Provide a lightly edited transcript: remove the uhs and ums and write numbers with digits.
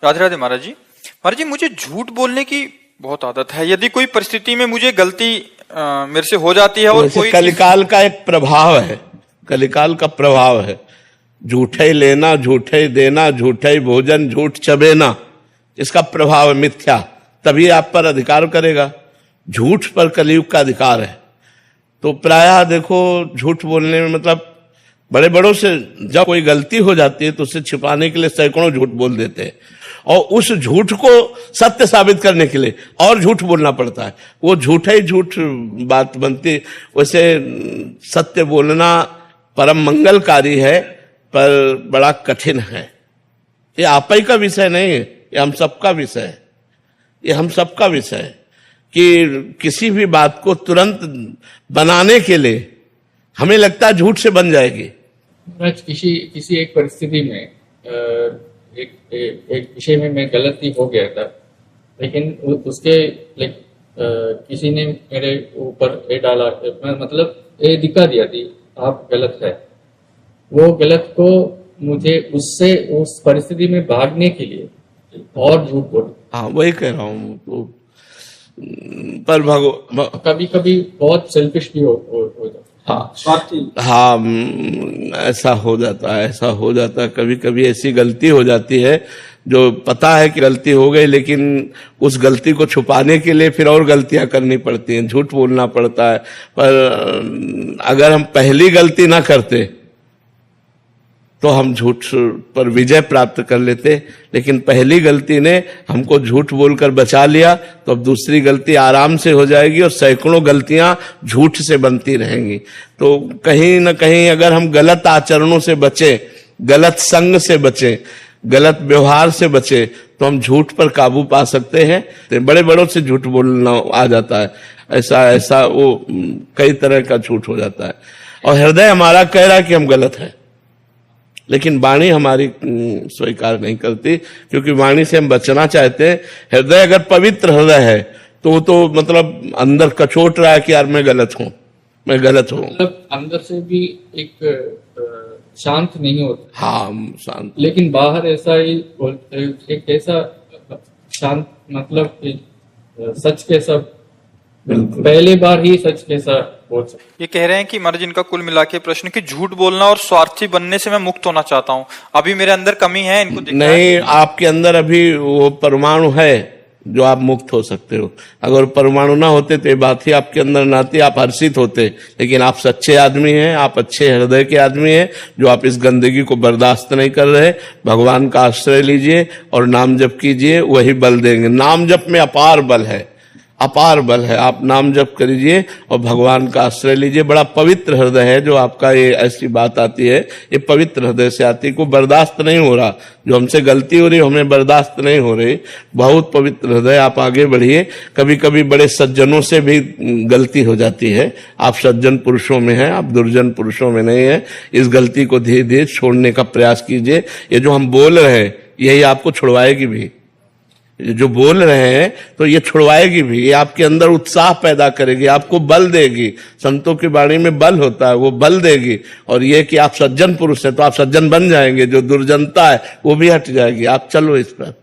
राधे राधे महाराज जी। महाराज जी, मुझे झूठ बोलने की बहुत आदत है। यदि कोई परिस्थिति में मुझे गलती मेरे से हो जाती है और कोई कलिकाल का एक प्रभाव है, कलिकाल का प्रभाव है। झूठे लेना, झूठे देना, झूठे भोजन, झूठ चबेना, इसका प्रभाव है मिथ्या। तभी आप पर अधिकार करेगा। झूठ पर कलयुग का अधिकार है। तो प्रायः देखो, झूठ बोलने में मतलब बड़े बड़ों से जब कोई गलती हो जाती है तो उसे छिपाने के लिए सैकड़ों झूठ बोल देते हैं, और उस झूठ को सत्य साबित करने के लिए और झूठ बोलना पड़ता है। वो झूठा ही झूठ बात बनती। वैसे सत्य बोलना परम मंगलकारी है, पर बड़ा कठिन है। ये आप ही का विषय नहीं है, ये हम सबका विषय है। ये हम सबका विषय है कि किसी भी बात को तुरंत बनाने के लिए हमें लगता है झूठ से बन जाएगी। किसी एक परिस्थिति में एक विषय में मैं गलती हो गया था, लेकिन उसके किसी ने मेरे ऊपर ये डाला, मतलब ये दिखा दिया थी आप गलत है। वो गलत को मुझे उससे उस परिस्थिति में भागने के लिए और झूठ बोल। हाँ, वही कह रहा हूँ। तो पर कभी कभी बहुत सेल्फिश भी हो जाता। हाँ, ऐसा हो जाता है, ऐसा हो जाता है। कभी कभी ऐसी गलती हो जाती है जो पता है कि गलती हो गई, लेकिन उस गलती को छुपाने के लिए फिर और गलतियां करनी पड़ती हैं, झूठ बोलना पड़ता है। पर अगर हम पहली गलती ना करते तो हम झूठ पर विजय प्राप्त कर लेते, लेकिन पहली गलती ने हमको झूठ बोलकर बचा लिया, तो अब दूसरी गलती आराम से हो जाएगी और सैकड़ों गलतियां झूठ से बनती रहेंगी। तो कहीं ना कहीं अगर हम गलत आचरणों से बचे, गलत संग से बचे, गलत व्यवहार से बचे, तो हम झूठ पर काबू पा सकते हैं। तो बड़े बड़ों से झूठ बोलना आ जाता है, ऐसा वो कई तरह का झूठ हो जाता है। और हृदय हमारा कह रहा है कि हम गलत हैं, लेकिन वाणी हमारी स्वीकार नहीं करती, क्योंकि वाणी से हम बचना चाहते हैं। हृदय अगर पवित्र हृदय है तो मतलब अंदर कचोट रहा है कि यार मैं गलत हूं, मैं गलत हूं। मतलब अंदर से भी एक शांत नहीं होता। हाँ, शांत, लेकिन बाहर ऐसा ही एक ऐसा शांत, मतलब सच कैसा, पहली बार ही सच कैसा बोल सकते। ये कह रहे हैं कि महाराज, इनका कुल मिला के प्रश्न कि झूठ बोलना और स्वार्थी बनने से मैं मुक्त होना चाहता हूँ। अभी मेरे अंदर कमी है, इनको नहीं, आपके अंदर अभी वो परमाणु है जो आप मुक्त हो सकते हो। अगर परमाणु ना होते तो ये बात ही आपके अंदर ना आती, आप हर्षित होते। लेकिन आप सच्चे आदमी हैं, आप अच्छे हृदय के आदमी हैं, जो आप इस गंदगी को बर्दाश्त नहीं कर रहे। भगवान का आश्रय लीजिए और नाम जप कीजिए, वही बल देंगे। नाम जप में अपार बल है, अपार बल है। आप नाम जप करिए और भगवान का आश्रय लीजिए। बड़ा पवित्र हृदय है जो आपका, ये ऐसी बात आती है, ये पवित्र हृदय से आती है। को बर्दाश्त नहीं हो रहा, जो हमसे गलती हो रही हमें बर्दाश्त नहीं हो रही। बहुत पवित्र हृदय, आप आगे बढ़िए। कभी कभी बड़े सज्जनों से भी गलती हो जाती है। आप सज्जन पुरुषों में हैं, आप दुर्जन पुरुषों में नहीं है। इस गलती को धीरे धीरे छोड़ने का प्रयास कीजिए। ये जो हम बोल रहे हैं यही आपको छुड़वाएगी भी। जो बोल रहे हैं तो ये छुड़वाएगी भी, ये आपके अंदर उत्साह पैदा करेगी, आपको बल देगी। संतों की वाणी में बल होता है, वो बल देगी। और ये कि आप सज्जन पुरुष हैं तो आप सज्जन बन जाएंगे, जो दुर्जनता है वो भी हट जाएगी। आप चलो इस पर।